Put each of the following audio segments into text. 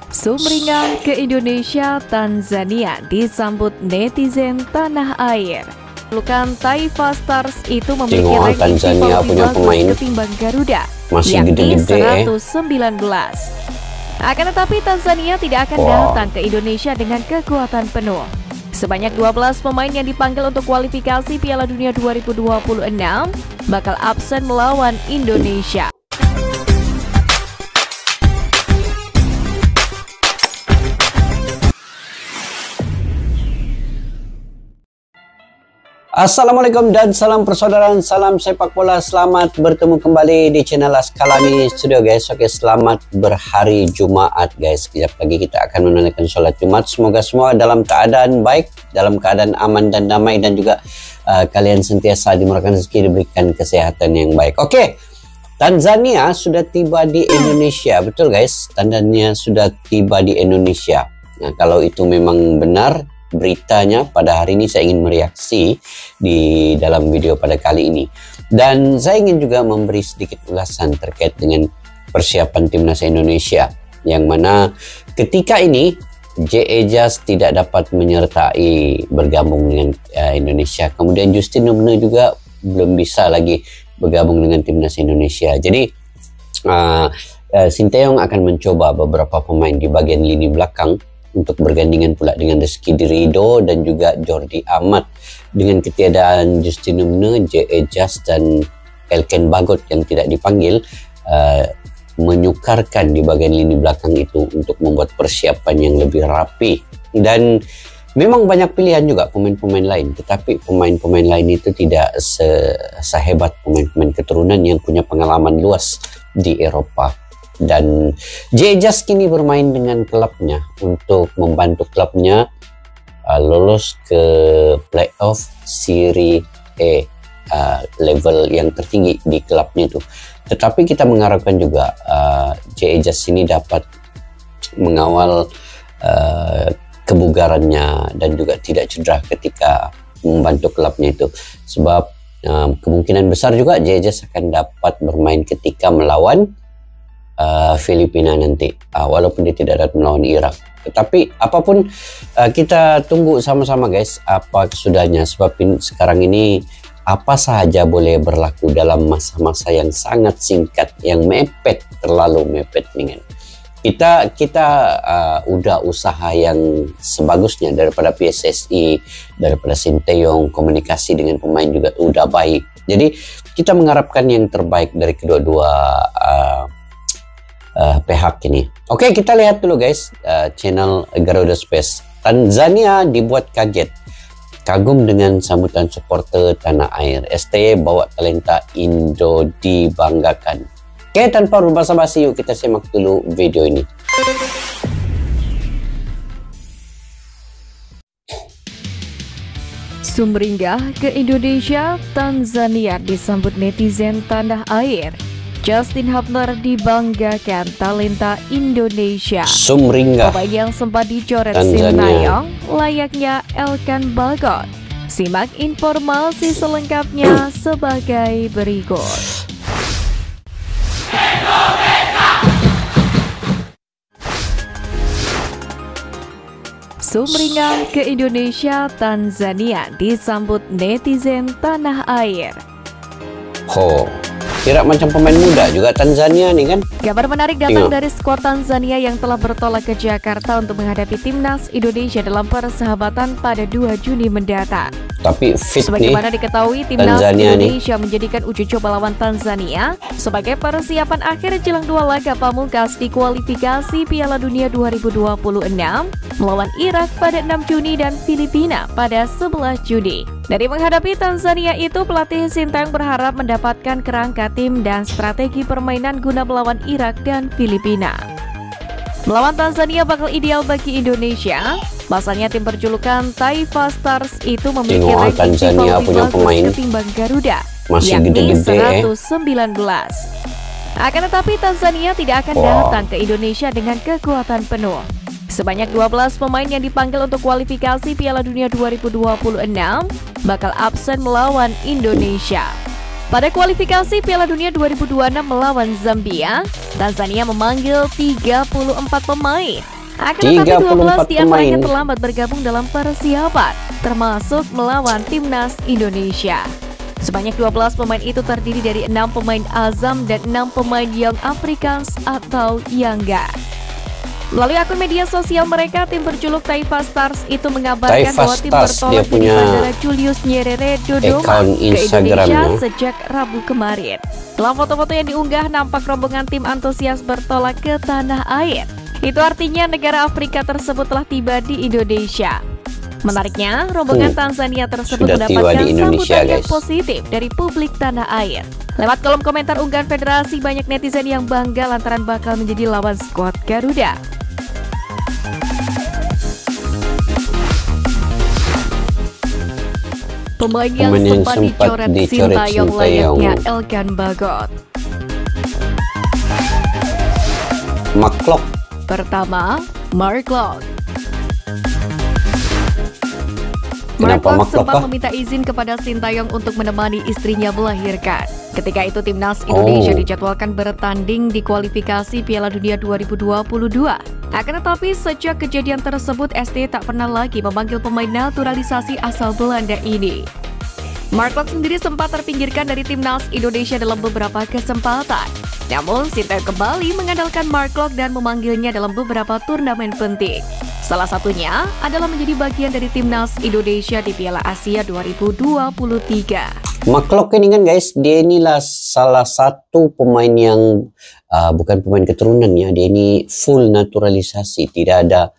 Sumringah ke Indonesia, Tanzania disambut netizen tanah air. Pelukan Taifa Stars itu memiliki ranking FIFA lebih bagus ketimbang Garuda, yakni 119. Akan tetapi Tanzania tidak akan datang ke Indonesia dengan kekuatan penuh. Sebanyak 12 pemain yang dipanggil untuk kualifikasi Piala Dunia 2026 bakal absen melawan Indonesia. Assalamualaikum dan salam persaudaraan, salam sepak bola. Selamat bertemu kembali di channel Askalani Studio guys. Oke, selamat berhari Jumat guys. Sekejap lagi kita akan menunaikan sholat Jumat. Semoga semua dalam keadaan baik, dalam keadaan aman dan damai, dan juga kalian sentiasa dimurahkan rezeki, diberikan kesehatan yang baik. Oke, Tanzania sudah tiba di Indonesia. Betul guys, Tanzania sudah tiba di Indonesia. Nah, kalau itu memang benar beritanya, pada hari ini saya ingin mereaksi di dalam video pada kali ini, dan saya ingin juga memberi sedikit ulasan terkait dengan persiapan timnas Indonesia, yang mana ketika ini J.E. Just tidak dapat menyertai bergabung dengan Indonesia, kemudian Justin Nubne juga belum bisa lagi bergabung dengan timnas Indonesia. Jadi Sinteyong akan mencoba beberapa pemain di bagian lini belakang untuk bergandingan pula dengan Rizky Rido dan juga Jordi Amat. Dengan ketiadaan Justin Nubne, J.E. Just dan Elkan Bagot yang tidak dipanggil, menyukarkan di bagian lini belakang itu untuk membuat persiapan yang lebih rapi. Dan memang banyak pilihan juga pemain-pemain lain, tetapi pemain-pemain lain itu tidak sehebat pemain-pemain keturunan yang punya pengalaman luas di Eropa. Dan J.E. Just kini bermain dengan klubnya untuk membantu klubnya lolos ke playoff Serie A, level yang tertinggi di klubnya itu. Tetapi kita mengharapkan juga J.E. Just ini dapat mengawal kebugarannya dan juga tidak cedera ketika membantu klubnya itu, sebab kemungkinan besar juga J.E. Just akan dapat bermain ketika melawan Filipina nanti, walaupun dia tidak dapat melawan Irak. Tetapi apapun, kita tunggu sama-sama guys apa kesudahnya, sebab sekarang ini apa saja boleh berlaku dalam masa-masa yang sangat singkat, yang mepet, terlalu mepet nih. Kita udah usaha yang sebagusnya daripada PSSI, daripada Sinteyong, komunikasi dengan pemain juga udah baik. Jadi kita mengharapkan yang terbaik dari kedua-dua pihak ini. Oke, kita lihat dulu guys channel Garuda Space. Tanzania dibuat kaget, kagum dengan sambutan supporter tanah air. STY bawa talenta Indo dibanggakan. Oke, tanpa basa-basi yuk kita simak dulu video ini. Sumringah ke Indonesia, Tanzania disambut netizen tanah air. Justin Hubner dibanggakan talenta Indonesia. Sumringah, pemain yang sempat dicoret Tanzania. Sinteyong layaknya Elkan Bagot. Simak informasi selengkapnya sebagai berikut. Sumringah ke Indonesia, Tanzania disambut netizen tanah air. Kira macam pemain muda juga Tanzania nih kan. Kabar menarik datang dari skuad Tanzania yang telah bertolak ke Jakarta untuk menghadapi timnas Indonesia dalam persahabatan pada 2 Juni mendatang. Tapi fit sebagaimana nih diketahui, timnas Tanzania Indonesia menjadikan uji coba lawan Tanzania sebagai persiapan akhir jelang 2 laga pamungkas di kualifikasi Piala Dunia 2026 melawan Irak pada 6 Juni dan Filipina pada 11 Juni. Dari menghadapi Tanzania itu, pelatih Sinteyong berharap mendapatkan kerangka tim dan strategi permainan guna melawan Irak dan Filipina. Melawan Tanzania bakal ideal bagi Indonesia. Pasalnya tim berjulukan Taifa Stars itu memiliki ranking FIFA lebih bagus ketimbang Garuda, yakni 119. Akan tetapi Tanzania tidak akan datang ke Indonesia dengan kekuatan penuh. Sebanyak 12 pemain yang dipanggil untuk kualifikasi Piala Dunia 2026 bakal absen melawan Indonesia. Pada kualifikasi Piala Dunia 2026 melawan Zambia, Tanzania memanggil 34 pemain. Akan tetapi 12 diantaranya pemain. terlambat bergabung dalam persiapan, termasuk melawan timnas Indonesia. Sebanyak 12 pemain itu terdiri dari 6 pemain azam dan 6 pemain Young Africans atau Yangga. Melalui akun media sosial mereka, tim berjuluk Taifa Stars itu mengabarkan Taifa bahwa tim Stars, bertolak dia dari punya Bandara Julius Nyerere Dodoma account ke Indonesia Instagramnya. sejak Rabu kemarin. Dalam foto-foto yang diunggah, nampak rombongan tim antusias bertolak ke tanah air. Itu artinya negara Afrika tersebut telah tiba di Indonesia. Menariknya, rombongan Tanzania tersebut sudah tiba mendapatkan di Indonesia, sambutan yang guys. positif dari publik tanah air. Lewat kolom komentar unggahan federasi, banyak netizen yang bangga lantaran bakal menjadi lawan skuad Garuda. Pemain yang sempat dicoret Sintayong layaknya Elkan Bagot. Maklok. Pertama, Mark Locke. Mark Kenapa Locke Maklok, sempat Pak? meminta izin kepada Sintayong untuk menemani istrinya melahirkan. Ketika itu timnas Indonesia dijadwalkan bertanding di kualifikasi Piala Dunia 2022. Akan tetapi sejak kejadian tersebut, ST tak pernah lagi memanggil pemain naturalisasi asal Belanda ini. Mark Locke sendiri sempat terpinggirkan dari timnas Indonesia dalam beberapa kesempatan. Namun, Sintayong kembali mengandalkan Mark Locke dan memanggilnya dalam beberapa turnamen penting. Salah satunya adalah menjadi bagian dari timnas Indonesia di Piala Asia 2023. Maklok ini kan guys, dia inilah salah satu pemain yang bukan pemain keturunan ya. Dia ini full naturalisasi, tidak ada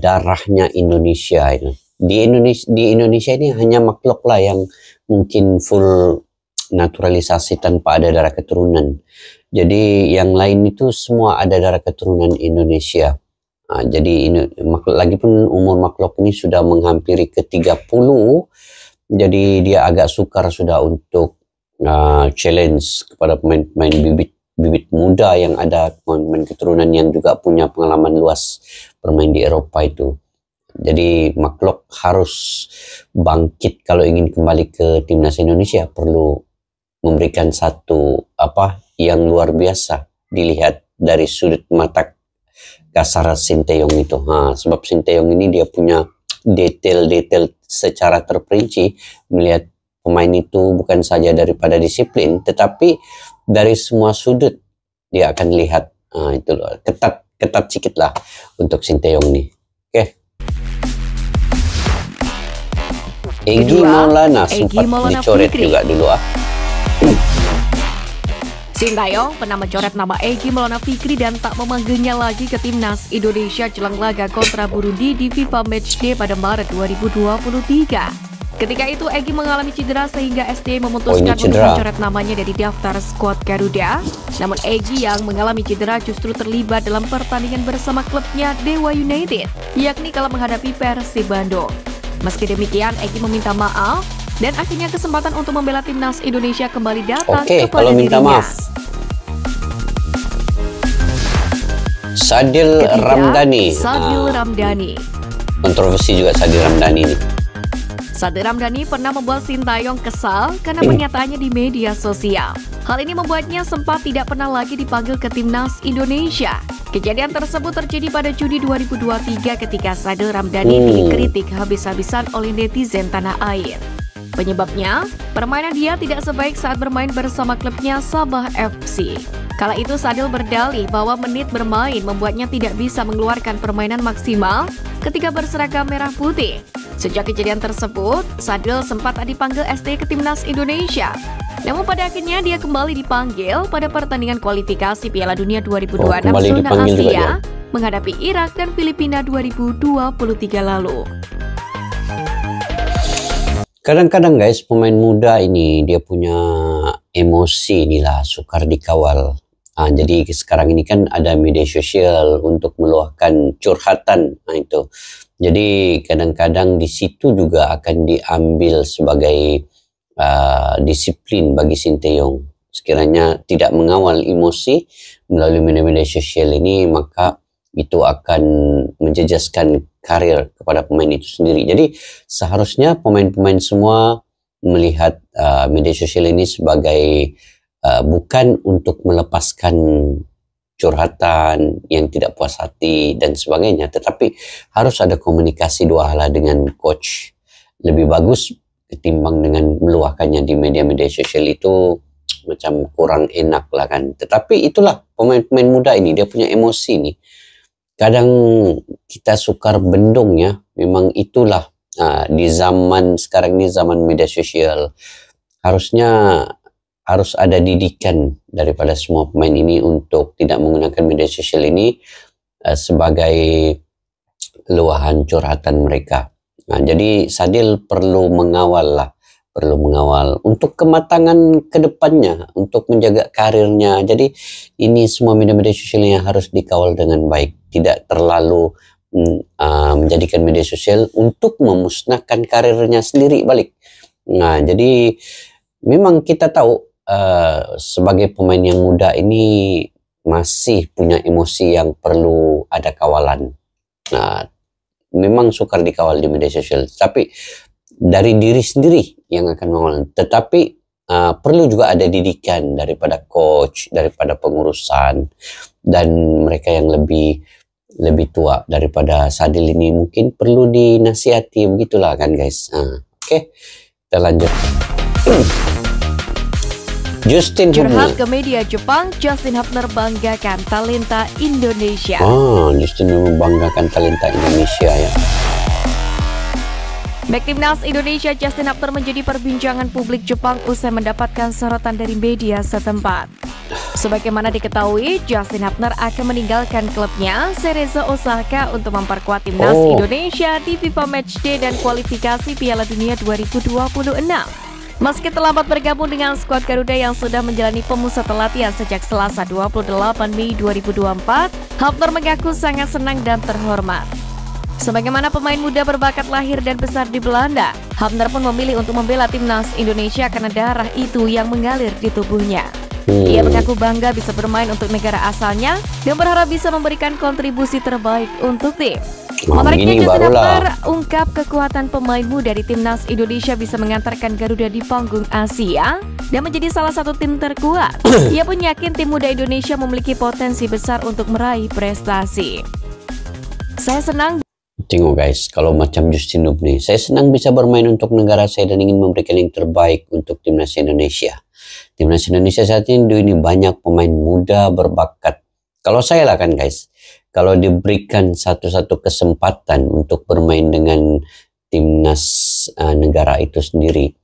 darahnya Indonesia. Di Indonesia ini hanya Maklok lah yang mungkin full naturalisasi tanpa ada darah keturunan. Jadi yang lain itu semua ada darah keturunan Indonesia. Jadi lagi pun umur Maklok ini sudah menghampiri ke 30. Jadi dia agak sukar sudah untuk challenge kepada pemain-pemain bibit muda yang ada, pemain keturunan yang juga punya pengalaman luas bermain di Eropa itu. Jadi Maklok harus bangkit kalau ingin kembali ke timnas Indonesia, perlu memberikan satu yang luar biasa dilihat dari sudut mata kasar Sintayong itu. Sebab Sintayong ini dia punya detail-detail secara terperinci melihat pemain itu bukan saja daripada disiplin, tetapi dari semua sudut dia akan lihat. Itu loh, ketat sedikit lah untuk Sintayong ini. Oke. Egy Maulana sempat dicoret juga dulu Sintayong pernah mencoret nama Egy Maulana Fikri dan tak memanggilnya lagi ke timnas Indonesia jelang laga kontra Burundi di FIFA Matchday pada Maret 2023. Ketika itu Egy mengalami cedera sehingga ST memutuskan untuk mencoret namanya dari daftar skuad Garuda. Namun Egy yang mengalami cedera justru terlibat dalam pertandingan bersama klubnya Dewa United, yakni kala menghadapi Persib Bandung. Meski demikian, Egy meminta maaf dan akhirnya kesempatan untuk membela timnas Indonesia kembali datang kepada dirinya. Sadil Ramdhani. Sadil Ramdhani. Kontroversi juga Sadil Ramdhani ini. Sadil Ramdhani pernah membuat Sintayong kesal karena pernyataannya di media sosial. Hal ini membuatnya sempat tidak pernah lagi dipanggil ke timnas Indonesia. Kejadian tersebut terjadi pada Juni 2023 ketika Sadil Ramdhani dikritik habis-habisan oleh netizen tanah air. Penyebabnya, permainan dia tidak sebaik saat bermain bersama klubnya Sabah FC. Kala itu Sadil berdalih bahwa menit bermain membuatnya tidak bisa mengeluarkan permainan maksimal ketika berseragam merah putih. Sejak kejadian tersebut, Sadil sempat dipanggil ST ke timnas Indonesia. Namun pada akhirnya dia kembali dipanggil pada pertandingan kualifikasi Piala Dunia 2026 zona Asia menghadapi Irak dan Filipina 2023 lalu. Kadang-kadang guys, pemain muda ini dia punya emosi inilah sukar dikawal. Jadi sekarang ini kan ada media sosial untuk meluahkan curhatan. Itu. Jadi kadang-kadang di situ juga akan diambil sebagai disiplin bagi Sintayong. Sekiranya tidak mengawal emosi melalui media sosial ini, maka itu akan menjejaskan karir kepada pemain itu sendiri. Jadi seharusnya pemain-pemain semua melihat media sosial ini sebagai bukan untuk melepaskan curhatan, yang tidak puas hati dan sebagainya. Tetapi harus ada komunikasi dua hal dengan coach. Lebih bagus ketimbang dengan meluahkannya di media-media sosial itu macam kurang enak lah kan. Tetapi itulah pemain-pemain muda ini, dia punya emosi nih. Kadang kita sukar bendung ya. Memang itulah di zaman sekarang ini, zaman media sosial, harusnya harus ada didikan daripada semua pemain ini untuk tidak menggunakan media sosial ini sebagai luahan curhatan mereka. Jadi Sadil perlu mengawal untuk kematangan kedepannya, untuk menjaga karirnya. Jadi ini semua media-media sosial yang harus dikawal dengan baik, tidak terlalu menjadikan media sosial untuk memusnahkan karirnya sendiri balik. Jadi memang kita tahu sebagai pemain yang muda ini masih punya emosi yang perlu ada kawalan. Memang sukar dikawal di media sosial, tapi dari diri sendiri yang akan mengawal. Tetapi perlu juga ada didikan daripada coach, daripada pengurusan, dan mereka yang lebih tua daripada Sadil ini mungkin perlu dinasihati, begitulah kan guys. Oke, kita lanjut. Justin curhat ke media Jepang, Justin Hubner banggakan talenta Indonesia. Justin membanggakan talenta Indonesia ya. Bek Timnas Indonesia Justin Hubner menjadi perbincangan publik Jepang usai mendapatkan sorotan dari media setempat. Sebagaimana diketahui, Justin Hubner akan meninggalkan klubnya Cerezo Osaka untuk memperkuat Timnas Indonesia di FIFA Matchday dan kualifikasi Piala Dunia 2026. Meski terlambat bergabung dengan skuad Garuda yang sudah menjalani pemusatan latihan sejak Selasa 28 Mei 2024, Hubner mengaku sangat senang dan terhormat. Sebagaimana pemain muda berbakat lahir dan besar di Belanda, Hubner pun memilih untuk membela Timnas Indonesia karena darah itu yang mengalir di tubuhnya. Ia mengaku bangga bisa bermain untuk negara asalnya dan berharap bisa memberikan kontribusi terbaik untuk tim. Menariknya, Justin Hubner ungkap kekuatan pemain muda di Timnas Indonesia bisa mengantarkan Garuda di panggung Asia dan menjadi salah satu tim terkuat. Ia pun yakin tim muda Indonesia memiliki potensi besar untuk meraih prestasi. Saya senang. Tengok guys, kalau macam Justin Hubner, saya senang bisa bermain untuk negara saya dan ingin memberikan yang terbaik untuk Timnas Indonesia. Timnas Indonesia saat ini banyak pemain muda berbakat. Kalau saya lah kan guys, kalau diberikan satu-satu kesempatan untuk bermain dengan timnas negara itu sendiri,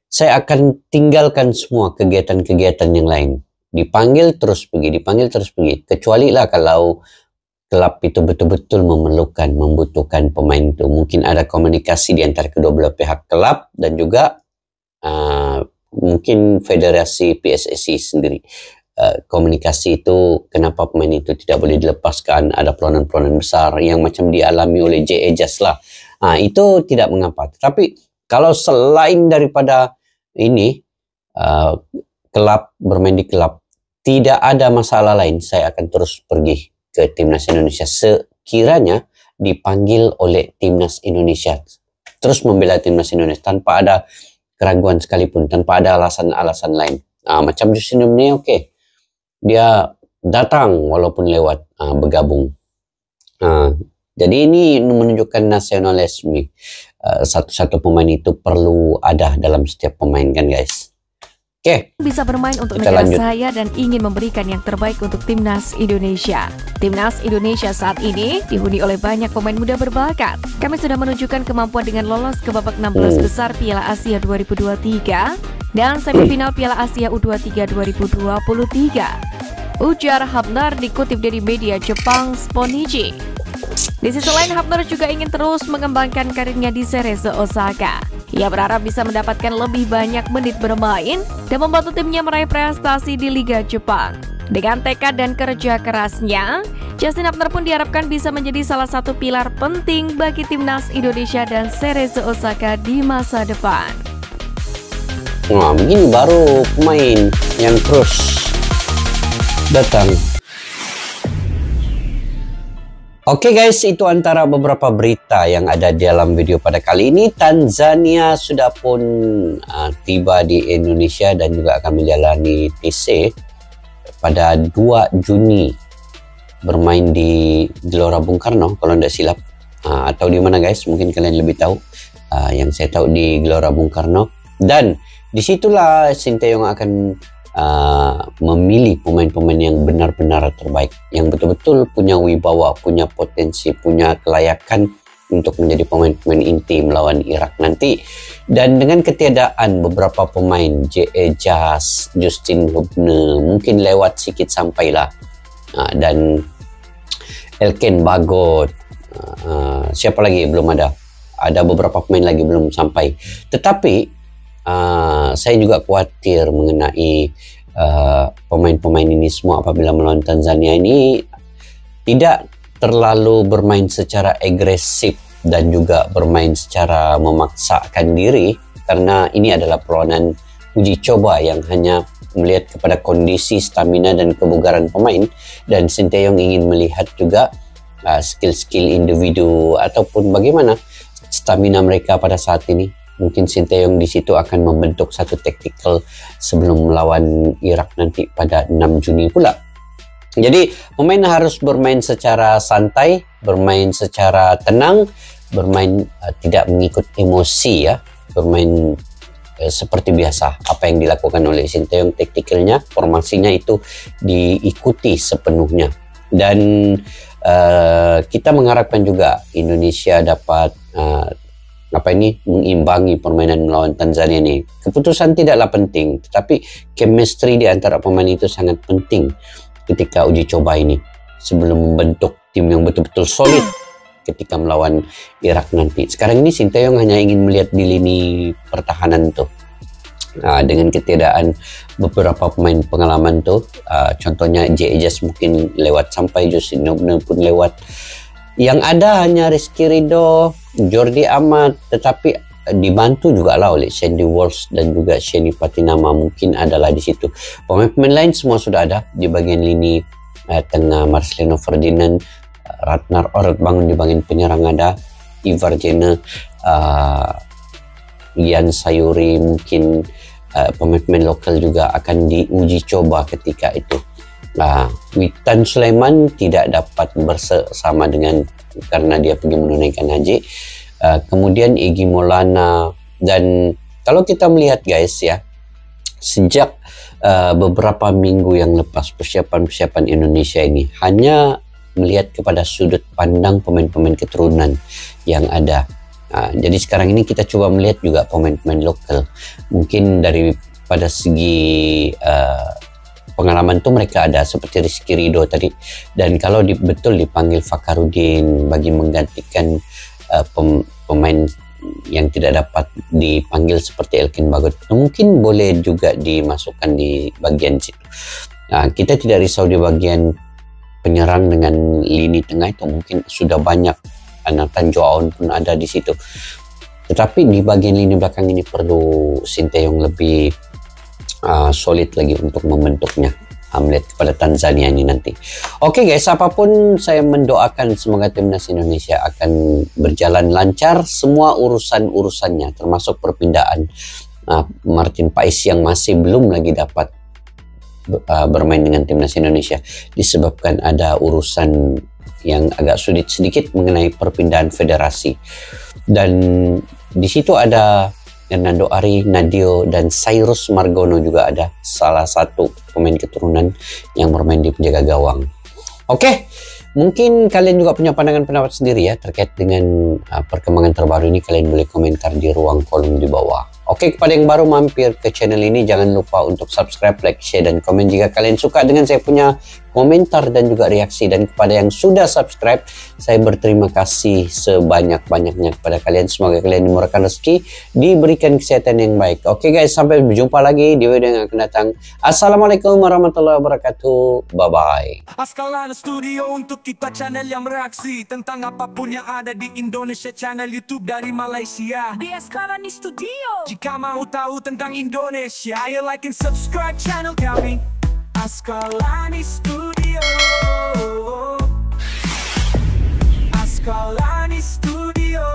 saya akan tinggalkan semua kegiatan-kegiatan yang lain. Dipanggil terus pergi. Kecuali lah kalau klub itu betul-betul membutuhkan pemain itu. Mungkin ada komunikasi di antara kedua belah pihak klub dan juga mungkin federasi PSSI sendiri. Komunikasi itu, kenapa pemain itu tidak boleh dilepaskan, ada peluang-peluang besar yang macam dialami oleh J. Ejas lah. Itu tidak mengapa. Tapi kalau selain daripada ini, klub, bermain di klub, tidak ada masalah lain, saya akan terus pergi ke Timnas Indonesia sekiranya dipanggil oleh Timnas Indonesia. Terus membela Timnas Indonesia tanpa ada keraguan sekalipun, tanpa ada alasan-alasan lain. Macam Justin Hubner, oke. Dia datang walaupun lewat bergabung. Jadi ini menunjukkan nasionalisme. Satu-satu pemain itu perlu ada dalam setiap pemain kan guys. Oke. Bisa bermain untuk negara saya dan ingin memberikan yang terbaik untuk Timnas Indonesia. Timnas Indonesia saat ini dihuni oleh banyak pemain muda berbakat. Kami sudah menunjukkan kemampuan dengan lolos ke babak 16 besar Piala Asia 2023 dan semifinal Piala Asia U23 2023. Ujar Hubner dikutip dari media Jepang Sponichi. Di sisi lain, Hubner juga ingin terus mengembangkan karirnya di Cerezo Osaka. Ia berharap bisa mendapatkan lebih banyak menit bermain dan membantu timnya meraih prestasi di Liga Jepang. Dengan tekad dan kerja kerasnya, Justin Hubner pun diharapkan bisa menjadi salah satu pilar penting bagi Timnas Indonesia dan Cerezo Osaka di masa depan. Nah, begini baru pemain yang terus datang. Oke guys, itu antara beberapa berita yang ada dalam video pada kali ini. Tanzania sudah pun tiba di Indonesia dan juga akan menjalani TC pada 2 Juni bermain di Gelora Bung Karno kalau tidak silap, atau di mana guys, mungkin kalian lebih tahu. Yang saya tahu di Gelora Bung Karno, dan disitulah Sinteyong akan memilih pemain-pemain yang benar-benar terbaik, yang betul-betul punya wibawa, punya potensi, punya kelayakan untuk menjadi pemain-pemain inti melawan Irak nanti. Dan dengan ketiadaan beberapa pemain, J.E. Jas, Justin Hubner, mungkin lewat sikit sampailah, dan Elken Bagot, siapa lagi belum ada beberapa pemain lagi belum sampai. Tetapi saya juga khawatir mengenai pemain-pemain ini semua apabila melawan Tanzania ini tidak terlalu bermain secara agresif dan juga bermain secara memaksakan diri, karena ini adalah perlawanan uji coba yang hanya melihat kepada kondisi stamina dan kebugaran pemain, dan Sinteyong ingin melihat juga skill-skill individu ataupun bagaimana stamina mereka pada saat ini. Mungkin Sinteyong di situ akan membentuk satu tactical sebelum melawan Irak nanti pada 6 Juni pula. Jadi pemain harus bermain secara santai, bermain secara tenang, bermain tidak mengikut emosi ya, bermain seperti biasa. Apa yang dilakukan oleh Sinteyong, taktikalnya, formasinya itu diikuti sepenuhnya. Dan kita mengharapkan juga Indonesia dapat mengimbangi permainan melawan Tanzania ini. Keputusan tidaklah penting, tetapi chemistry di antara pemain itu sangat penting ketika uji coba ini sebelum membentuk tim yang betul-betul solid ketika melawan Irak nanti. Sekarang ini Sinteyong hanya ingin melihat di lini pertahanan tuh. Dengan ketiadaan beberapa pemain pengalaman tuh, contohnya J.E. Jas mungkin lewat sampai, Justin Hubner pun lewat. Yang ada hanya Rizky Ridho, Jordi Amat, tetapi dibantu juga lah oleh Sandy Walsh dan juga Sheni Patinama mungkin adalah di situ. Pemain-pemain lain semua sudah ada di bagian lini tengah. Marcelino Ferdinand, Ratnar Orad bangun di bagian penyerang ada, Ivar Jene, Ian Sayuri, mungkin pemain-pemain lokal juga akan diuji coba ketika itu. Witan Sulaiman tidak dapat bersama dengan karena dia pergi menunaikan haji. Kemudian Egy Maulana, dan kalau kita melihat guys ya, sejak beberapa minggu yang lepas persiapan Indonesia ini hanya melihat kepada sudut pandang pemain-pemain keturunan yang ada. Jadi sekarang ini kita coba melihat juga pemain-pemain lokal. Mungkin daripada segi pengalaman tuh mereka ada seperti Rizky Ridho tadi, dan kalau betul dipanggil Fakhrudin bagi menggantikan pemain yang tidak dapat dipanggil seperti Elken Bagot, mungkin boleh juga dimasukkan di bagian situ. Kita tidak risau di bagian penyerang dengan lini tengah itu, mungkin sudah banyak. Nathan Joaon pun ada di situ. Tetapi di bagian lini belakang ini perlu Sinteyong lebih solid lagi untuk membentuknya, melihat kepada Tanzania ini nanti. Oke guys, apapun saya mendoakan semoga timnas Indonesia akan berjalan lancar semua urusannya, termasuk perpindahan Martin Pais yang masih belum lagi dapat bermain dengan timnas Indonesia disebabkan ada urusan yang agak sulit sedikit mengenai perpindahan federasi. Dan di situ ada Hernando Ari, Nadio, dan Cyrus Margono juga ada, salah satu pemain keturunan yang bermain di penjaga gawang. Oke, mungkin kalian juga punya pandangan-pendapat sendiri ya terkait dengan perkembangan terbaru ini. Kalian boleh komentar di ruang kolom di bawah. Oke, kepada yang baru mampir ke channel ini, jangan lupa untuk subscribe, like, share, dan komen jika kalian suka dengan saya punya komentar dan juga reaksi. Dan kepada yang sudah subscribe, saya berterima kasih sebanyak-banyaknya kepada kalian. Semoga kalian dimurahkan rezeki, diberikan kesehatan yang baik. Oke guys, sampai berjumpa lagi di video yang akan datang. Assalamualaikum warahmatullahi wabarakatuh. Bye-bye. Askalana Studio untuk kita channel yang bereaksi tentang apapun yang ada di Indonesia, channel YouTube dari Malaysia di Askalani Studio. Jika mau tahu tentang Indonesia, ayo like and subscribe channel kami Askalani Studio. Askalani Studio.